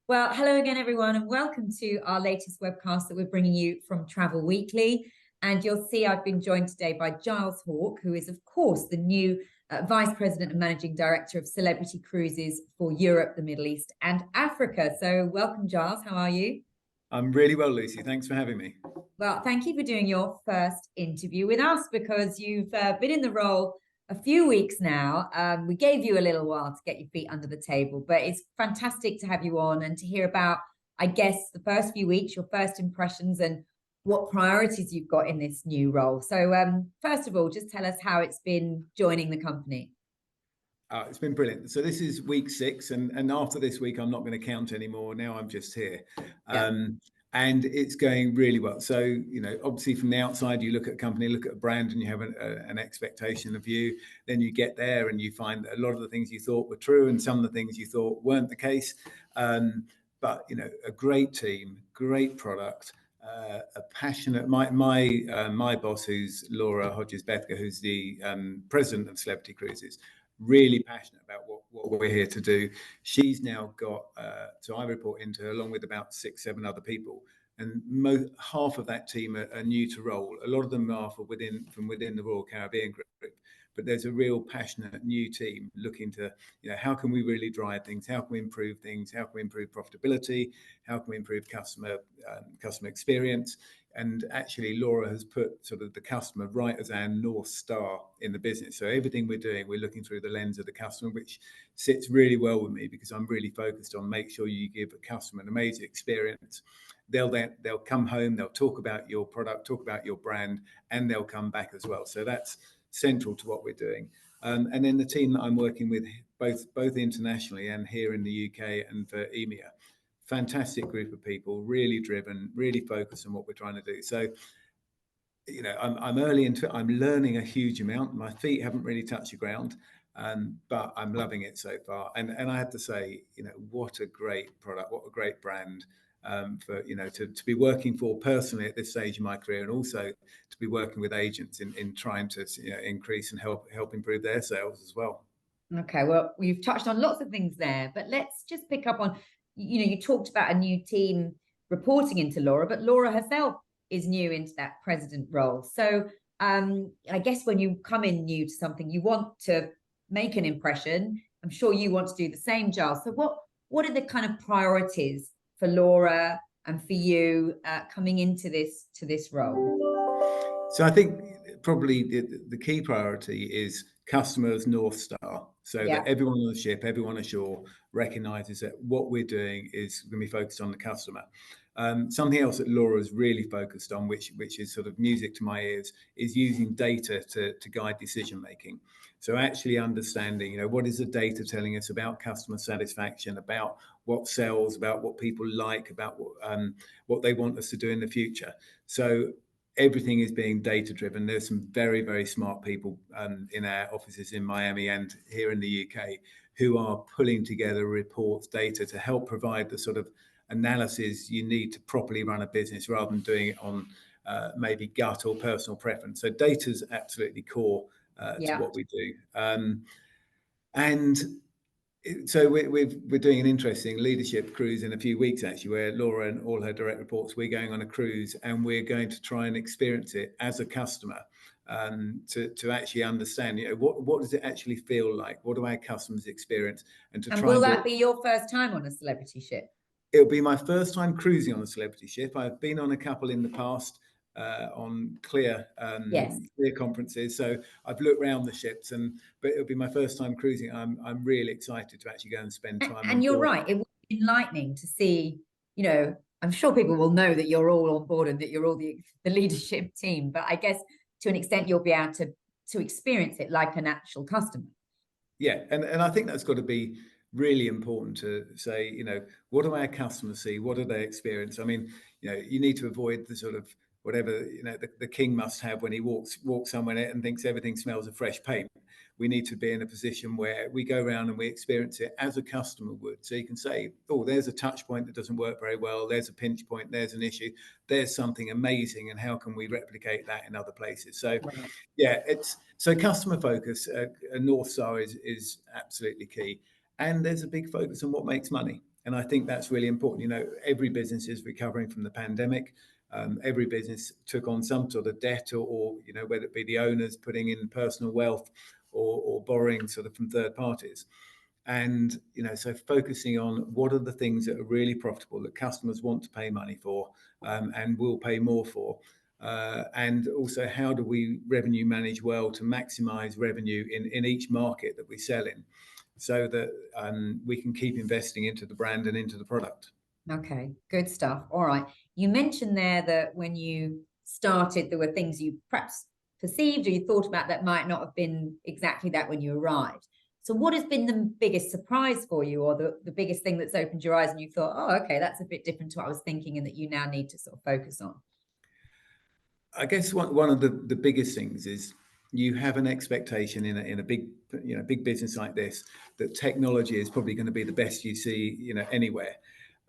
Well, hello again, everyone, and welcome to our latest webcast that we're bringing you from Travel Weekly. And you'll see I've been joined today by Giles Hawke, who is, of course, the new Vice President and Managing Director of Celebrity Cruises for Europe, the Middle East, and Africa. So welcome, Giles. How are you? I'm really well, Lucy. Thanks for having me. Well, thank you for doing your first interview with us because you've been in the role a few weeks now. We gave you a little while to get your feet under the table, but it's fantastic to have you on and to hear about, I guess, the first few weeks, your first impressions, and what priorities you've got in this new role. So, first of all, just tell us how it's been joining the company. It's been brilliant. So this is week 6, and after this week, I'm not going to count anymore. Now I'm just here. Yeah. And it's going really well. So, obviously from the outside, you look at a company, look at a brand, and you have an expectation of you. Then you get there and you find that a lot of the things you thought were true and some of the things you thought weren't the case. But, a great team, great product, a passionate, my boss, who's Laura Hodges-Bethke, who's the president of Celebrity Cruises, really passionate about what we're here to do. She's now got, so I report into her along with about 6-7 other people, and half of that team are new to role. A lot of them are from within the Royal Caribbean Group, but there's a real passionate new team looking to, how can we really drive things? How can we improve things? How can we improve profitability? How can we improve customer experience? And actually, Laura has put sort of the customer right as our North Star in the business. So everything we're doing, we're looking through the lens of the customer, which sits really well with me because I'm really focused on make sure you give a customer an amazing experience. They'll come home, they'll talk about your product, talk about your brand, and they'll come back as well. So that's central to what we're doing. And then the team that I'm working with, both internationally and here in the UK and for EMEA, fantastic group of people, really driven, really focused on what we're trying to do. So, I'm early into it. I'm learning a huge amount. My feet haven't really touched the ground, but I'm loving it so far. And I have to say, what a great product, what a great brand for, to be working for personally at this stage in my career, and also to be working with agents in trying to increase and help improve their sales as well. Okay, well, you've touched on lots of things there, but let's just pick up on, you talked about a new team reporting into Laura, but Laura herself is new into that president role. So I guess when you come in new to something, you want to make an impression. I'm sure you want to do the same, Giles. So what are the kind of priorities for Laura and for you coming into this role? So I think probably the key priority is customers North Star, so that everyone on the ship, everyone ashore recognises that what we're doing is going to be focused on the customer. Something else that Laura is really focused on, which is sort of music to my ears, is using data to guide decision making. So actually understanding, what is the data telling us about customer satisfaction, about what sells, about what people like, about what they want us to do in the future. So everything is being data driven. There's some very, very smart people in our offices in Miami and here in the UK who are pulling together reports, data to help provide the sort of analysis you need to properly run a business rather than doing it on maybe gut or personal preference. So data is absolutely core to what we do. And so we're doing an interesting leadership cruise in a few weeks, actually, where Laura and all her direct reports, we're going on a cruise and we're going to try and experience it as a customer to actually understand, what does it actually feel like? What do our customers experience? And will that be your first time on a celebrity ship? It'll be my first time cruising on a celebrity ship. I've been on a couple in the past on clear conferences, so I've looked around the ships, but it'll be my first time cruising. I'm really excited to actually go and spend time. And you're right, it will be enlightening to see. I'm sure people will know that you're all on board and that you're all the leadership team, but I guess to an extent you'll be able to experience it like an actual customer. Yeah, and I think that's got to be really important to say, what do our customers see? What do they experience? I mean, you need to avoid the sort of whatever, the king must have when he walks somewhere and thinks everything smells of fresh paint. We need to be in a position where we go around and we experience it as a customer would. So you can say, oh, there's a touch point that doesn't work very well. There's a pinch point. There's an issue. There's something amazing. And how can we replicate that in other places? So, so customer focus, a North Star is absolutely key. And there's a big focus on what makes money. And I think that's really important. You know, every business is recovering from the pandemic. Every business took on some sort of debt, or you know, whether it be the owners putting in personal wealth, or borrowing sort of from third parties. And you know, so focusing on what are the things that are really profitable that customers want to pay money for, and will pay more for. And also, how do we revenue manage well to maximize revenue in each market that we sell in, so that we can keep investing into the brand and into the product. Okay, good stuff. All right. You mentioned there that when you started, there were things you perhaps perceived or you thought about that might not have been exactly that when you arrived. So what has been the biggest surprise for you, or the biggest thing that's opened your eyes and you thought, oh, okay, that's a bit different to what I was thinking and that you now need to sort of focus on? I guess one of the biggest things is you have an expectation in a big, you know, big business like this, that technology is probably going to be the best you see, you know, anywhere.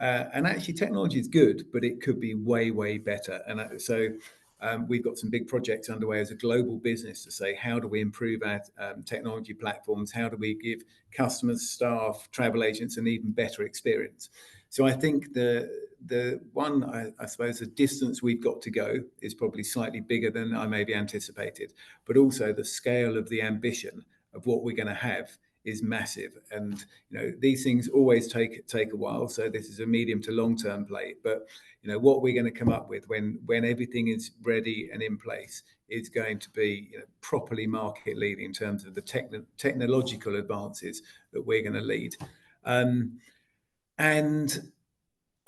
And actually, technology is good, but it could be way better. And so we've got some big projects underway as a global business to say, how do we improve our technology platforms? How do we give customers, staff, travel agents an even better experience? So I think the one, I suppose, the distance we've got to go is probably slightly bigger than I maybe anticipated, but also the scale of the ambition of what we're going to have is massive. And you know, these things always take a while. So this is a medium to long term play. But you know, what we're going to come up with when everything is ready and in place is going to be, you know, properly market leading in terms of the technological advances that we're going to lead. And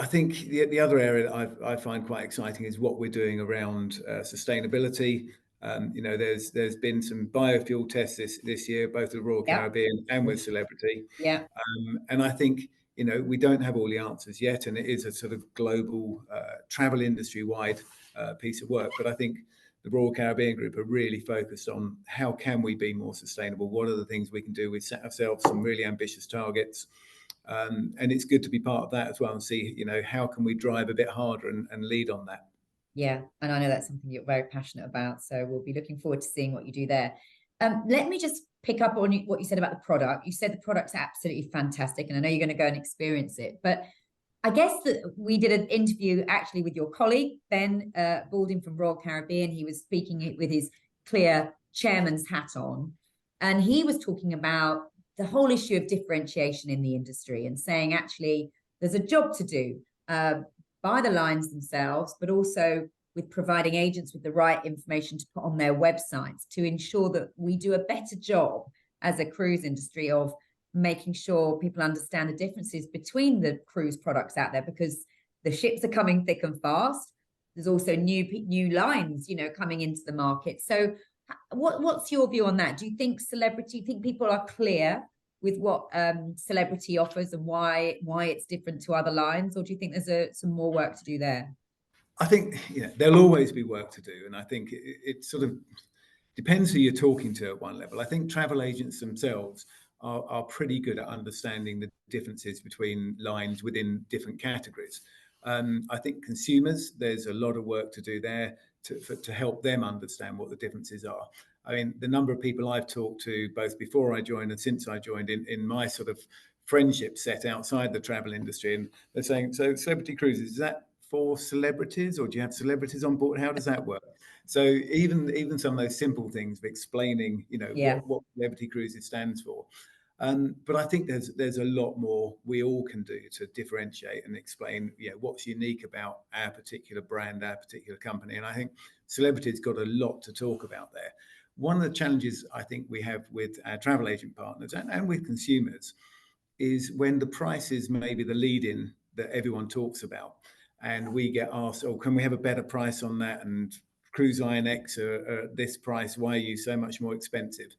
I think the other area that I find quite exciting is what we're doing around sustainability. You know, there's been some biofuel tests this year, both with Royal Caribbean and with Celebrity. Yeah. And I think, you know, we don't have all the answers yet, and it is a sort of global travel industry wide piece of work. But I think the Royal Caribbean Group are really focused on how can we be more sustainable? What are the things we can do? We set ourselves some really ambitious targets. And it's good to be part of that as well and see, you know, how can we drive a bit harder and lead on that. Yeah, and I know that's something you're very passionate about, so we'll be looking forward to seeing what you do there. Let me just pick up on what you said about the product. You said the product's absolutely fantastic, and I know you're going to go and experience it. But I guess that we did an interview actually with your colleague, Ben Balding from Royal Caribbean. He was speaking with his clear chairman's hat on, and he was talking about the whole issue of differentiation in the industry and saying, actually, there's a job to do by the lines themselves, but also with providing agents with the right information to put on their websites to ensure that we do a better job as a cruise industry of making sure people understand the differences between the cruise products out there, because the ships are coming thick and fast. There's also new lines, you know, coming into the market. So what's your view on that? Do you think people are clear with what Celebrity offers and why it's different to other lines, or do you think there's some more work to do there? I think, you know, there'll always be work to do, and I think it sort of depends who you're talking to at one level. I think travel agents themselves are pretty good at understanding the differences between lines within different categories. I think consumers, there's a lot of work to do there to help them understand what the differences are. I mean, the number of people I've talked to, both before I joined and since I joined, in my sort of friendship set outside the travel industry, and they're saying, so Celebrity Cruises, is that for celebrities, or do you have celebrities on board? How does that work? So even some of those simple things of explaining, you know, what Celebrity Cruises stands for. But I think there's a lot more we all can do to differentiate and explain, you know, what's unique about our particular brand, our particular company. And I think Celebrity's got a lot to talk about there. One of the challenges I think we have with our travel agent partners and with consumers is when the price is maybe the lead-in that everyone talks about, and we get asked, oh, can we have a better price on that? And Cruise Line X are this price, why are you so much more expensive?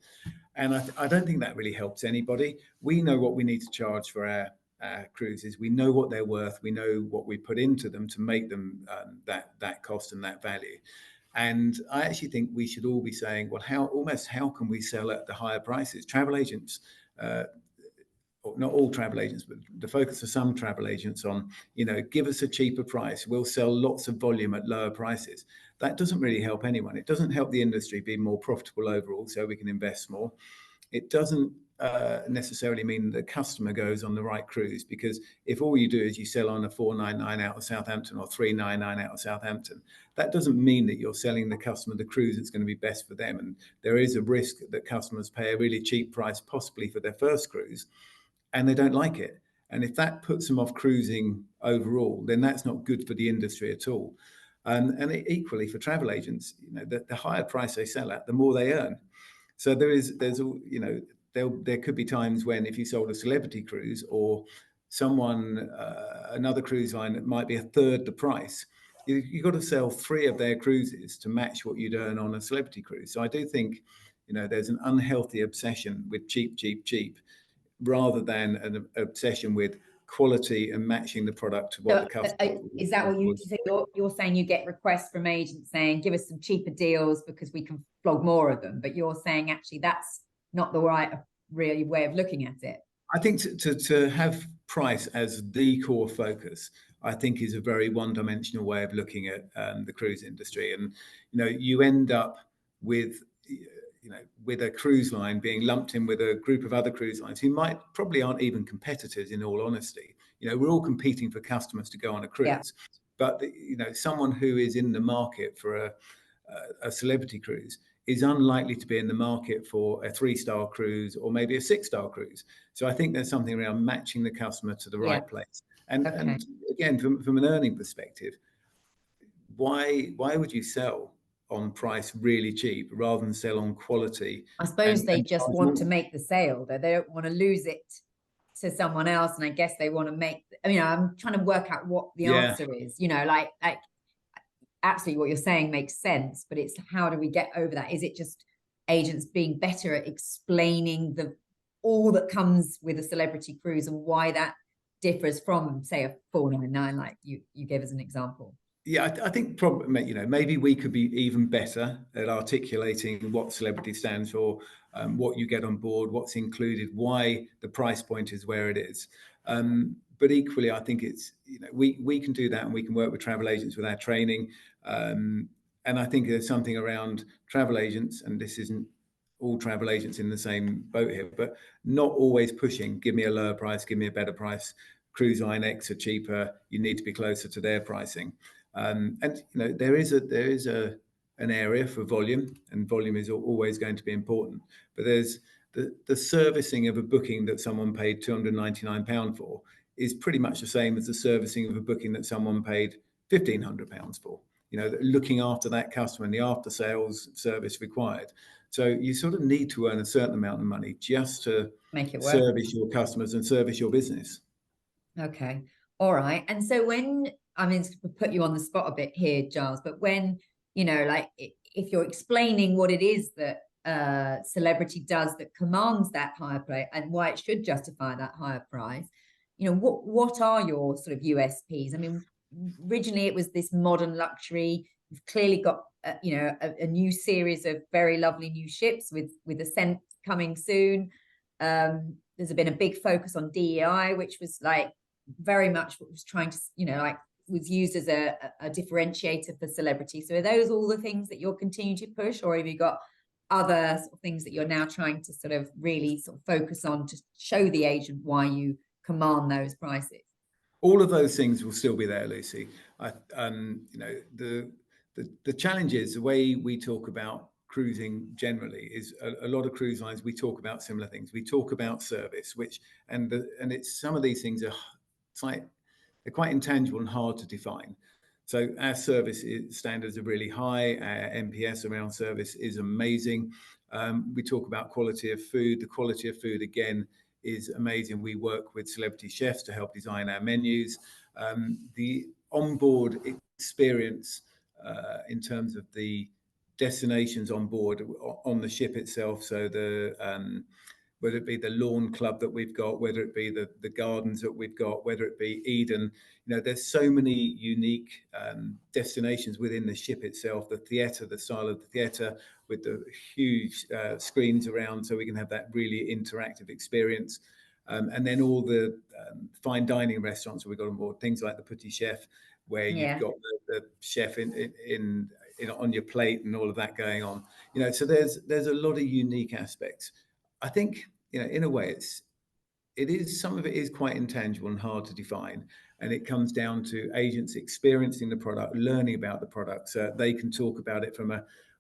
And I don't think that really helps anybody. We know what we need to charge for our cruises. We know what they're worth. We know what we put into them to make them that cost and that value. And I actually think we should all be saying, well, how can we sell at the higher prices? Travel agents, not all travel agents, but the focus of some travel agents on, you know, give us a cheaper price. We'll sell lots of volume at lower prices. That doesn't really help anyone. It doesn't help the industry be more profitable overall, so we can invest more. It doesn't necessarily mean the customer goes on the right cruise, because if all you do is you sell on a 499 out of Southampton or 399 out of Southampton, that doesn't mean that you're selling the customer the cruise that's going to be best for them. And there is a risk that customers pay a really cheap price, possibly for their first cruise, and they don't like it. And if that puts them off cruising overall, then that's not good for the industry at all. And equally for travel agents, the higher price they sell at, the more they earn. So there's there could be times when, if you sold a celebrity cruise or someone, another cruise line that might be a third the price, you've got to sell 3 of their cruises to match what you'd earn on a celebrity cruise. So I do think, there's an unhealthy obsession with cheap, cheap, cheap, rather than an obsession with quality and matching the product to what the customer. Is that what you say? You're saying you get requests from agents saying, give us some cheaper deals because we can flog more of them, but you're saying actually that's not the right really way of looking at it. I think to have price as the core focus, I think, is a very one-dimensional way of looking at the cruise industry. And you end up with with a cruise line being lumped in with a group of other cruise lines who probably aren't even competitors, in all honesty. We're all competing for customers to go on a cruise, but someone who is in the market for a celebrity cruise is unlikely to be in the market for a 3-star cruise or maybe a 6-star cruise. So I think there's something around matching the customer to the right place. And again, from an earning perspective, why would you sell on price really cheap rather than sell on quality? I suppose they just want to make the sale, though. They don't want to lose it to someone else. And I guess they want to make, I'm trying to work out what the answer is, like absolutely what you're saying makes sense, but it's how do we get over that? Is it just agents being better at explaining all that comes with a celebrity cruise and why that differs from, say, a 499, like you gave as an example? Yeah, I think probably, maybe we could be even better at articulating what celebrity stands for, what you get on board, what's included, why the price point is where it is. But equally, I think it's, we can do that, and we can work with travel agents with our training. And I think there's something around travel agents, and this isn't all travel agents in the same boat here, but not always pushing, give me a lower price, give me a better price, cruise line X are cheaper, you need to be closer to their pricing. And there is an area for volume, and volume is always going to be important. But there's the servicing of a booking that someone paid £299 for is pretty much the same as the servicing of a booking that someone paid £1,500 for. Looking after that customer and the after sales service required. So you sort of need to earn a certain amount of money just to make it work, service your customers and service your business. Okay. All right. And so to put you on the spot a bit here, Giles, but when, like if you're explaining what it is that celebrity does that commands that higher price and why it should justify that higher price, what are your sort of USPs? Originally it was this modern luxury. You've clearly got, a new series of very lovely new ships with Ascent coming soon. There's been a big focus on DEI, which was like very much what was trying to, was used as a differentiator for celebrity. So are those all the things that you're continuing to push, or have you got other sort of things that you're now trying to sort of really sort of focus on to show the agent why you command those prices? All of those things will still be there, Lucy. The challenge is the way we talk about cruising generally is a lot of cruise lines, we talk about similar things. We talk about service, and it's some of these things they're quite intangible and hard to define. So our service standards are really high. Our NPS around service is amazing. We talk about quality of food. The quality of food, again, is amazing. We work with celebrity chefs to help design our menus. The onboard experience in terms of the destinations on board on the ship itself. So whether it be the lawn club that we've got, whether it be the gardens that we've got, whether it be Eden, there's so many unique destinations within the ship itself. The theatre, the style of the theatre with the huge screens around, so we can have that really interactive experience. And then all the fine dining restaurants that we've got on board, things like the Petit Chef, where you've got the chef in on your plate and all of that going on. So there's a lot of unique aspects. I think in a way, some of it is quite intangible and hard to define. And it comes down to agents experiencing the product, learning about the product, so they can talk about it from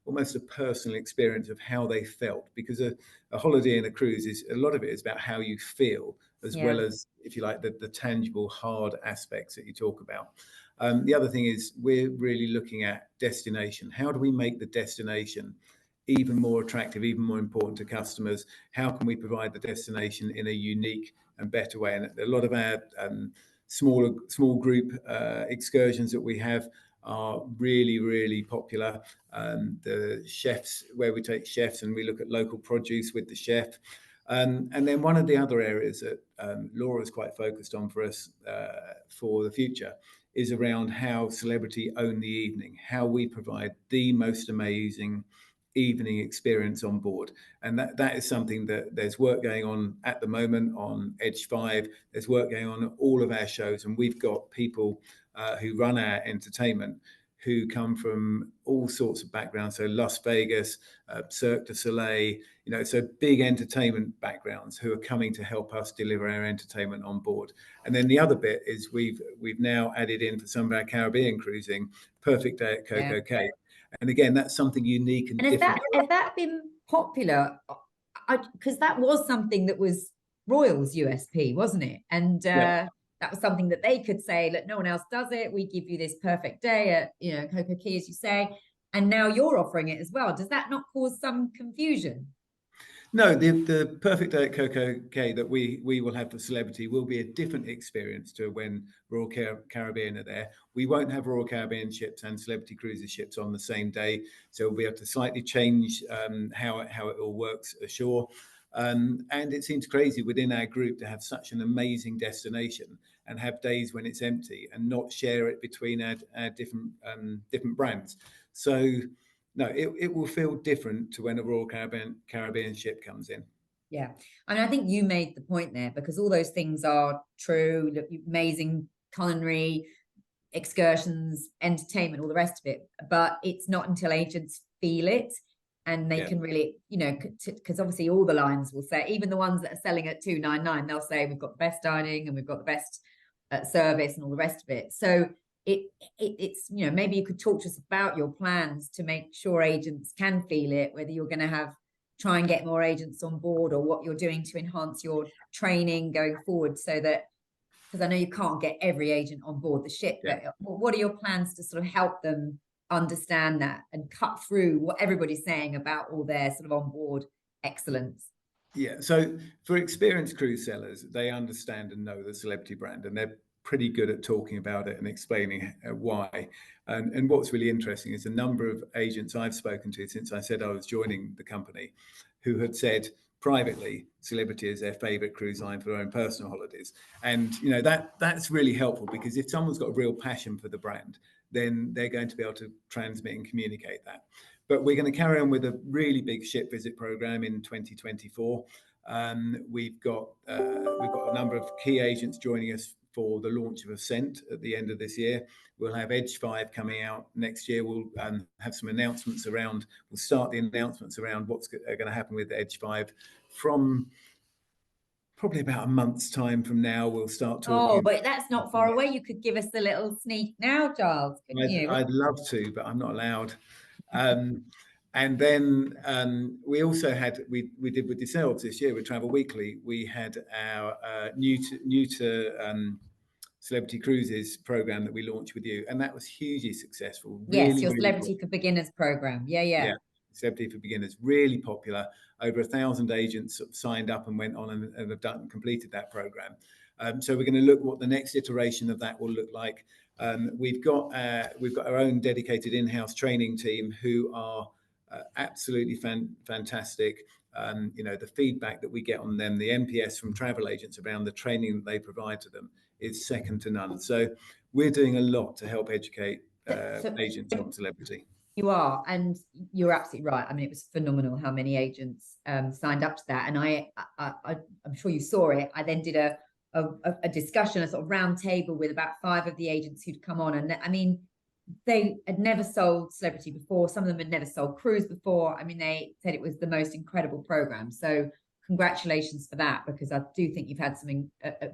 almost a personal experience of how they felt, because a holiday and a cruise is, a lot of it is about how you feel, as well as, if you like, the tangible hard aspects that you talk about. The other thing is, we're really looking at destination. How do we make the destination even more attractive, even more important to customers? How can we provide the destination in a unique and better way? And a lot of our small group excursions that we have are really, really popular. The chefs, where we take chefs and we look at local produce with the chef. And then one of the other areas that Laura is quite focused on for us for the future is around how celebrity own the evening, how we provide the most amazing evening experience on board. And that is something that there's work going on at the moment on Edge 5. There's work going on all of our shows, and we've got people who run our entertainment who come from all sorts of backgrounds. So Las Vegas, Cirque du Soleil, so big entertainment backgrounds who are coming to help us deliver our entertainment on board. And then the other bit is we've now added in for some of our Caribbean cruising, Perfect Day at Coco Cay. And again, that's something unique and different. Has that been popular? Because that was something that was Royal's USP, wasn't it? And that was something that they could say, look, no one else does it. We give you this perfect day at, Coco Cay, as you say. And now you're offering it as well. Does that not cause some confusion? No, the Perfect Day at Coco Cay that we will have for celebrity will be a different experience to when Royal Caribbean are there. We won't have Royal Caribbean ships and Celebrity Cruises ships on the same day, so we'll be able to slightly change how it all works ashore. And it seems crazy within our group to have such an amazing destination and have days when it's empty and not share it between our different brands. So no, it will feel different to when a Royal Caribbean ship comes in. Yeah. I mean, I think you made the point there, because all those things are true. Amazing culinary, excursions, entertainment, all the rest of it. But it's not until agents feel it and they can really, because obviously all the lines will say, even the ones that are selling at $299, they'll say we've got the best dining and we've got the best service and all the rest of it. So it's maybe you could talk to us about your plans to make sure agents can feel it, whether you're going to try and get more agents on board, or what you're doing to enhance your training going forward, so that, because I know you can't get every agent on board the ship, but what are your plans to sort of help them understand that and cut through what everybody's saying about all their sort of onboard excellence? Yeah, so for experienced cruise sellers, they understand and know the celebrity brand, and they're pretty good at talking about it and explaining why. And what's really interesting is the number of agents I've spoken to since I said I was joining the company, who had said privately Celebrity is their favorite cruise line for their own personal holidays. And that's really helpful, because if someone's got a real passion for the brand, then they're going to be able to transmit and communicate that. But we're going to carry on with a really big ship visit program in 2024. We've got a number of key agents joining us for the launch of Ascent at the end of this year. We'll have Edge 5 coming out next year. We'll have some announcements around, we'll start the announcements around what's going to happen with Edge 5 from probably about a month's time from now. We'll start talking. Oh, but that's not far away. You could give us a little sneak now, Giles. I'd love to, but I'm not allowed. And then we also had, we did with yourselves this year with Travel Weekly, we had our new to Celebrity Cruises program that we launched with you, and that was hugely successful. Yes, your Celebrity for Beginners program. Yeah. Celebrity for Beginners, really popular. Over 1,000 agents signed up and went on and have completed that program. So we're going to look what the next iteration of that will look like. We've got our own dedicated in-house training team who are absolutely fantastic. The feedback that we get on them, the NPS from travel agents around the training that they provide to them, is second to none. So we're doing a lot to help educate agents on Celebrity. You are, and you're absolutely right. I mean, it was phenomenal how many agents signed up to that, and I'm sure you saw it. I then did a discussion, a sort of round table with about 5 of the agents who'd come on, and I mean, they had never sold Celebrity before. Some of them had never sold cruise before. I mean, they said it was the most incredible program. So congratulations for that, because I do think you've had some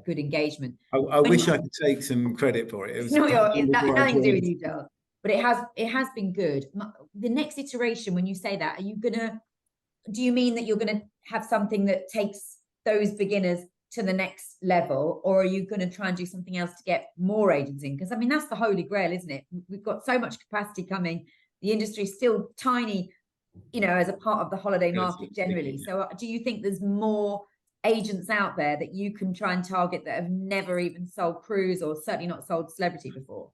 good engagement. I wish I could take some credit for it. It was nothing to do with you, Giles, but it has been good. The next iteration, when you say that, do you mean that you're gonna have something that takes those beginners to the next level, or are you going to try and do something else to get more agents in? Because I mean, that's the holy grail, isn't it? We've got so much capacity coming. The industry's still tiny, as a part of the holiday market generally. So do you think there's more agents out there that you can try and target that have never even sold cruise, or certainly not sold celebrity before?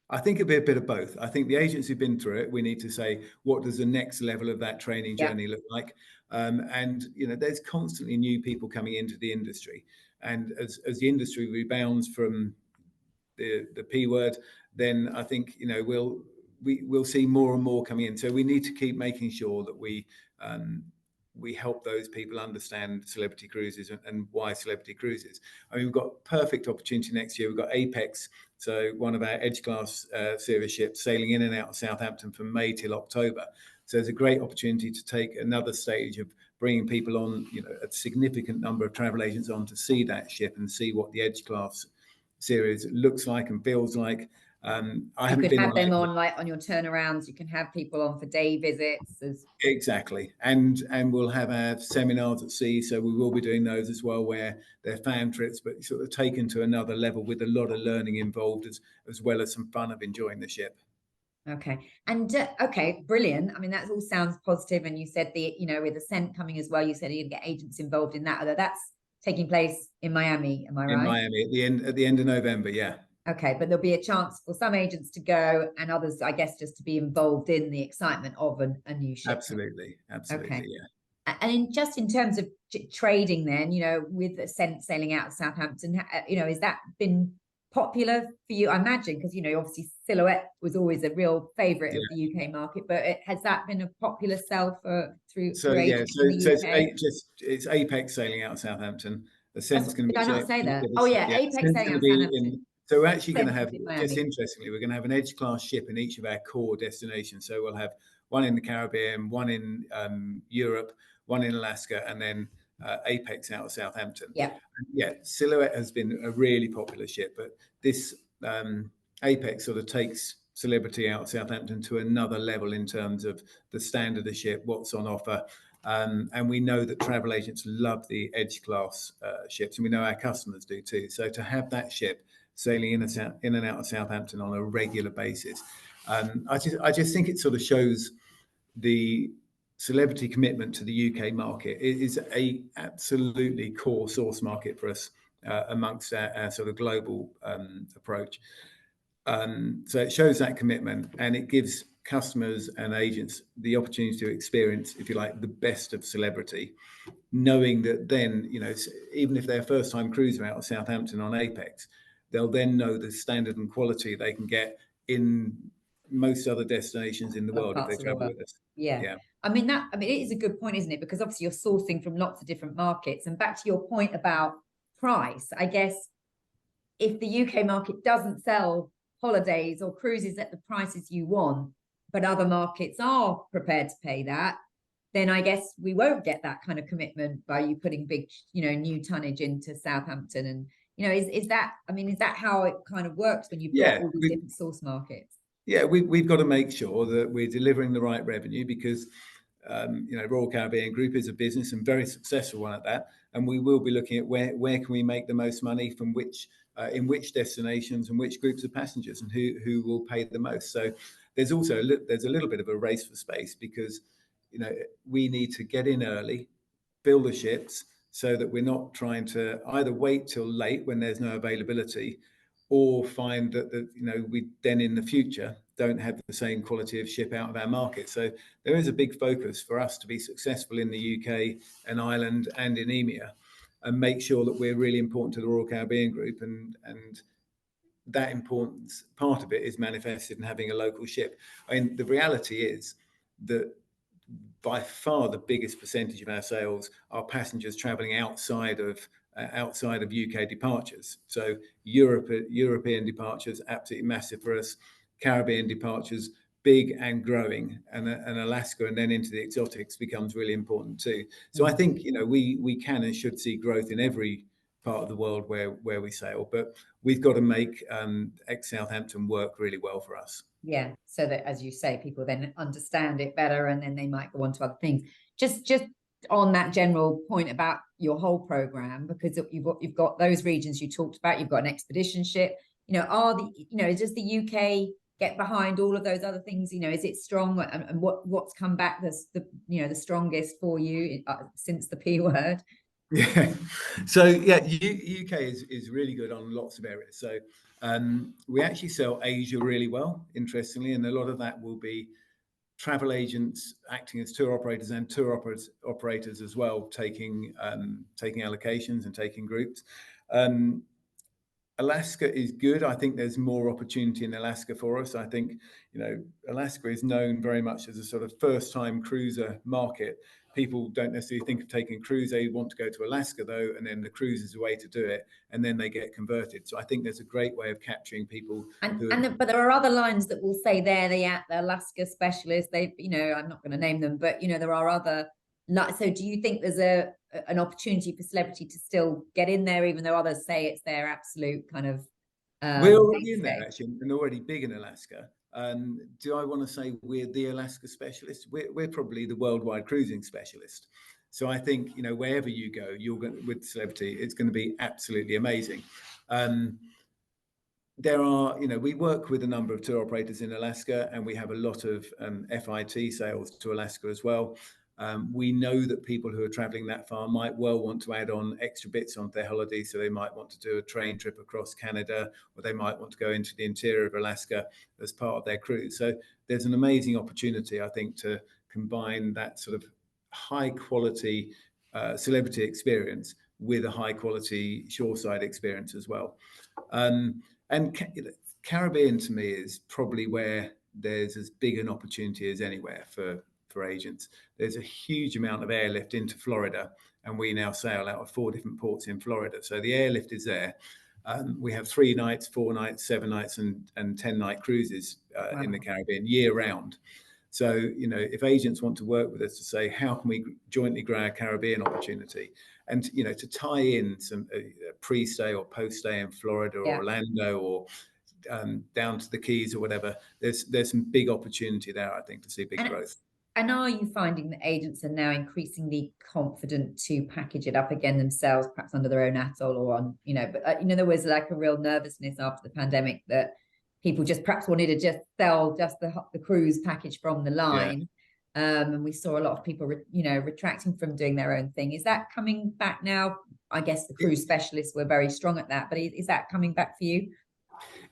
I think it'd be a bit of both. I think the agents who've been through it, we need to say, what does the next level of that training journey look like? And there's constantly new people coming into the industry, and as the industry rebounds from the P word, then I think we'll see more and more coming in. So we need to keep making sure that we help those people understand celebrity cruises and why celebrity cruises. I mean, we've got perfect opportunity next year. We've got Apex, so one of our Edge class series ships sailing in and out of Southampton from May till October. So there's a great opportunity to take another stage of bringing people on, a significant number of travel agents on to see that ship and see what the Edge class series looks like and feels like. I haven't been have them on like on your turnarounds. You can have people on for day visits. Exactly, and we'll have our seminars at sea, so we will be doing those as well, where they're fan trips, but sort of taken to another level with a lot of learning involved, as well as some fun of enjoying the ship. Okay, and okay, brilliant. I mean, that all sounds positive. And you said with Ascent coming as well, you said you'd get agents involved in that. Although that's taking place in Miami, am I right? In Miami at the end of November, yeah. Okay, but there'll be a chance for some agents to go and others, I guess, just to be involved in the excitement of a new ship. Absolutely, okay. Yeah. And just in terms of trading, then, with Ascent sailing out of Southampton, has that been popular for you? I imagine, because obviously Silhouette was always a real favourite of the UK market, but has that been a popular sell through agents in the UK? It's Apex sailing out of Southampton. Ascent's going to be. Did I not say that? Oh yeah, Apex sailing out of Southampton. So we're actually going to have, just interestingly, we're going to have an Edge class ship in each of our core destinations. So we'll have one in the Caribbean, one in Europe, one in Alaska, and then Apex out of Southampton. Silhouette has been a really popular ship, but this Apex sort of takes celebrity out of Southampton to another level in terms of the standard of the ship, what's on offer. And we know that travel agents love the Edge class ships, and we know our customers do too. So to have that ship sailing in and out of Southampton on a regular basis, I just think it sort of shows the celebrity commitment to the UK market. It is a absolutely core source market for us amongst our sort of global approach. So it shows that commitment, and it gives customers and agents the opportunity to experience, if you like, the best of celebrity, knowing that then, even if they're first time cruiser out of Southampton on Apex, they'll then know the standard and quality they can get in most other destinations in the world if they travel with us. Yeah. I mean, it is a good point, isn't it? Because obviously you're sourcing from lots of different markets. And back to your point about price, I guess if the UK market doesn't sell holidays or cruises at the prices you want, but other markets are prepared to pay that, then I guess we won't get that kind of commitment by you putting big, new tonnage into Southampton. And, is that how it kind of works when you've got all these different source markets? Yeah, we've got to make sure that we're delivering the right revenue, because Royal Caribbean Group is a business and very successful one at that, and we will be looking at where can we make the most money from which in which destinations and which groups of passengers, and who will pay the most. So there's also there's a little bit of a race for space, because we need to get in early, fill the ships, so that we're not trying to either wait till late when there's no availability, or find that we then in the future don't have the same quality of ship out of our market. So there is a big focus for us to be successful in the UK and Ireland and in EMEA, and make sure that we're really important to the Royal Caribbean Group, and that importance, part of it is manifested in having a local ship. I mean, the reality is that by far the biggest percentage of our sales are passengers traveling outside of UK departures. So European departures, absolutely massive for us. Caribbean departures, big and growing, and Alaska and then into the exotics becomes really important too. So I think, you know, we can and should see growth in every part of the world where we sail, but we've got to make Southampton work really well for us. Yeah, so that, as you say, people then understand it better, and then they might go on to other things. Just on that general point about your whole program, because you've got those regions you talked about, you've got an expedition ship. You know, does the UK get behind all of those other things? You know, is it strong, and what's come back the strongest for you since the P word? Yeah. So yeah, UK is really good on lots of areas. So we actually sell Asia really well, interestingly, and a lot of that will be travel agents acting as tour operators and tour operators as well, taking allocations and taking groups. Alaska is good. I think there's more opportunity in Alaska for us. I think, you know, Alaska is known very much as a sort of first-time cruiser market. People don't necessarily think of taking a cruise. They want to go to Alaska though, and then the cruise is a way to do it, and then they get converted. So I think there's a great way of capturing people. But there are other lines that will say they're the Alaska specialist. They, you know, I'm not going to name them, but you know, there are other. So do you think there's an opportunity for celebrity to still get in there, even though others say it's their absolute kind of we're already in there actually, and already big in Alaska. Do I want to say we're the Alaska specialist? We're probably the worldwide cruising specialist. So I think, you know, wherever you go, you're going with celebrity, it's going to be absolutely amazing. There are, you know, we work with a number of tour operators in Alaska, and we have a lot of FIT sales to Alaska as well. We know that people who are traveling that far might well want to add on extra bits onto their holiday. So they might want to do a train trip across Canada, or they might want to go into the interior of Alaska as part of their cruise. So there's an amazing opportunity, I think, to combine that sort of high quality celebrity experience with a high quality shoreside experience as well. And Caribbean to me is probably where there's as big an opportunity as anywhere for agents. There's a huge amount of airlift into Florida, and we now sail out of 4 different ports in Florida. So the airlift is there. We have 3 nights, 4 nights, 7 nights, and 10-night cruises in the Caribbean year round. So, you know, if agents want to work with us to say, how can we jointly grow our Caribbean opportunity? And, you know, to tie in some pre-stay or post-stay in Florida or Orlando or down to the Keys or whatever, there's some big opportunity there, I think, to see big growth. And are you finding that agents are now increasingly confident to package it up again themselves, perhaps under their own atoll or on, you know, but, you know, there was like a real nervousness after the pandemic that people just perhaps wanted to just sell just the cruise package from the line. Yeah. And we saw a lot of people, you know, retracting from doing their own thing. Is that coming back now? I guess the cruise specialists were very strong at that, but is that coming back for you?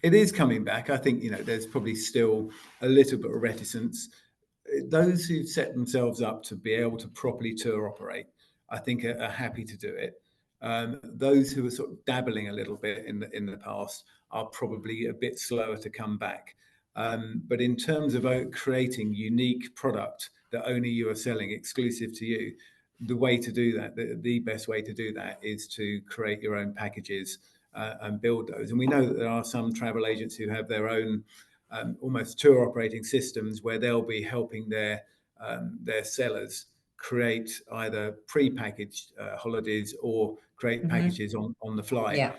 It is coming back. I think, you know, there's probably still a little bit of reticence. Those who set themselves up to be able to properly tour operate, I think, are happy to do it. Those who are sort of dabbling a little bit in the past are probably a bit slower to come back. But in terms of creating unique product that only you are selling exclusive to you, the way to do that, the best way to do that is to create your own packages and build those. And we know that there are some travel agents who have their own almost tour operating systems where they'll be helping their sellers create either pre-packaged holidays or create packages on the fly. Yeah.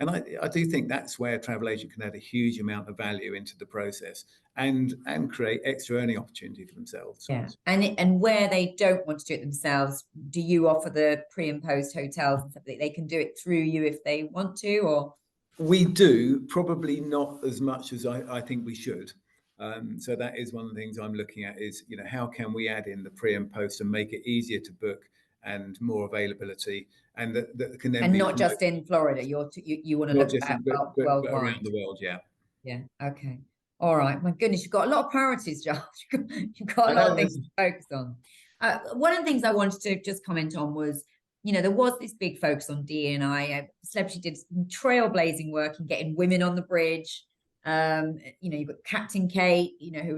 And I do think that's where a travel agent can add a huge amount of value into the process and create extra earning opportunity for themselves. Yeah. And where they don't want to do it themselves, do you offer the pre and post hotels and stuff that they can do it through you if they want to, or? We do, probably not as much as I think we should. So that is one of the things I'm looking at is, you know, how can we add in the pre and post and make it easier to book and more availability, and that can then and be not just in Florida. You want to look at worldwide, but around the world. Yeah. Okay. All right. My goodness, you've got a lot of priorities, Giles. You've got a lot of things to focus on. One of the things I wanted to just comment on was, you know, there was this big focus on D&I. Celebrity did some trailblazing work in getting women on the bridge. You know, you've got Captain Kate, you know, who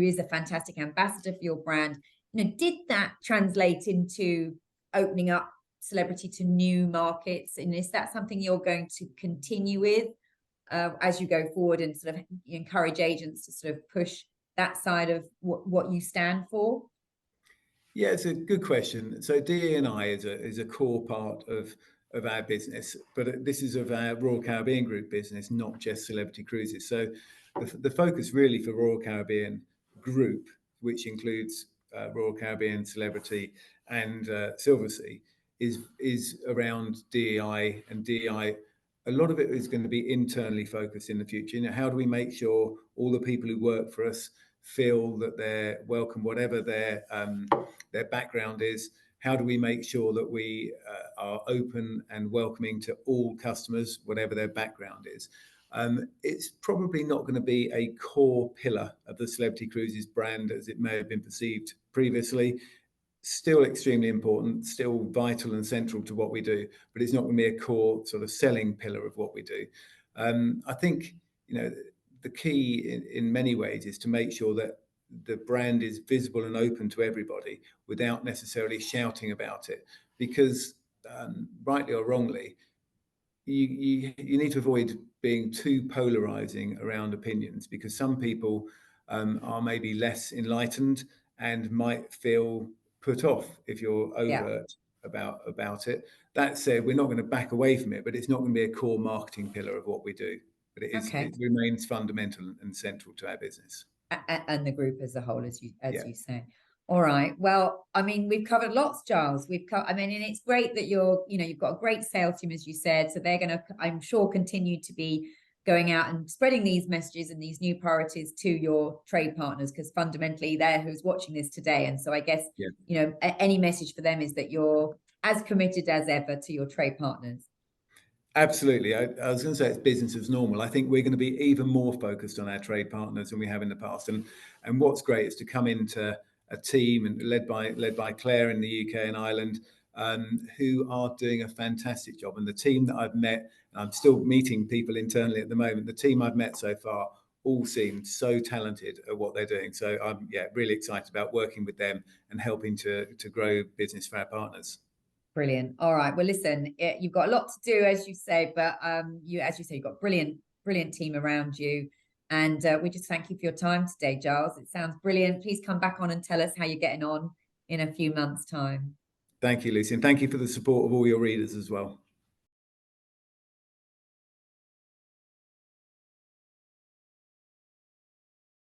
is a fantastic ambassador for your brand. You know, did that translate into opening up celebrity to new markets? And is that something you're going to continue with as you go forward and sort of encourage agents to sort of push that side of what you stand for? Yeah, it's a good question. So DE&I is a core part of our business, but this is of our Royal Caribbean Group business, not just Celebrity Cruises. So the focus really for Royal Caribbean Group, which includes Royal Caribbean, Celebrity, and Silversea, is around DEI, and DEI. A lot of it is going to be internally focused in the future. You know, how do we make sure all the people who work for us feel that they're welcome, whatever their background is? How do we make sure that we are open and welcoming to all customers, whatever their background is? It's probably not going to be a core pillar of the Celebrity Cruises brand as it may have been perceived previously. Still extremely important, still vital and central to what we do, but it's not going to be a core sort of selling pillar of what we do. I think, you know, the key in many ways is to make sure that the brand is visible and open to everybody without necessarily shouting about it, because rightly or wrongly, you need to avoid being too polarizing around opinions, because some people are maybe less enlightened and might feel put off if you're overt about it. That said, we're not going to back away from it, but it's not going to be a core marketing pillar of what we do. But it remains fundamental and central to our business. And the group as a whole, as you say. All right. Well, I mean, we've covered lots, Giles. I mean, and it's great that you've got a great sales team, as you said. So they're going to, I'm sure, continue to be going out and spreading these messages and these new priorities to your trade partners, because fundamentally they're who's watching this today. And so I guess, any message for them is that you're as committed as ever to your trade partners. Absolutely. I was going to say it's business as normal. I think we're going to be even more focused on our trade partners than we have in the past. And what's great is to come into a team and led by Claire in the UK and Ireland, who are doing a fantastic job. And the team that I've met, I'm still meeting people internally at the moment, the team I've met so far all seem so talented at what they're doing. So I'm really excited about working with them and helping to grow business for our partners. Brilliant. All right. Well, listen, you've got a lot to do, as you say, but as you say, you've got brilliant team around you. And we just thank you for your time today, Giles. It sounds brilliant. Please come back on and tell us how you're getting on in a few months' time. Thank you, Lucy. And thank you for the support of all your readers as well.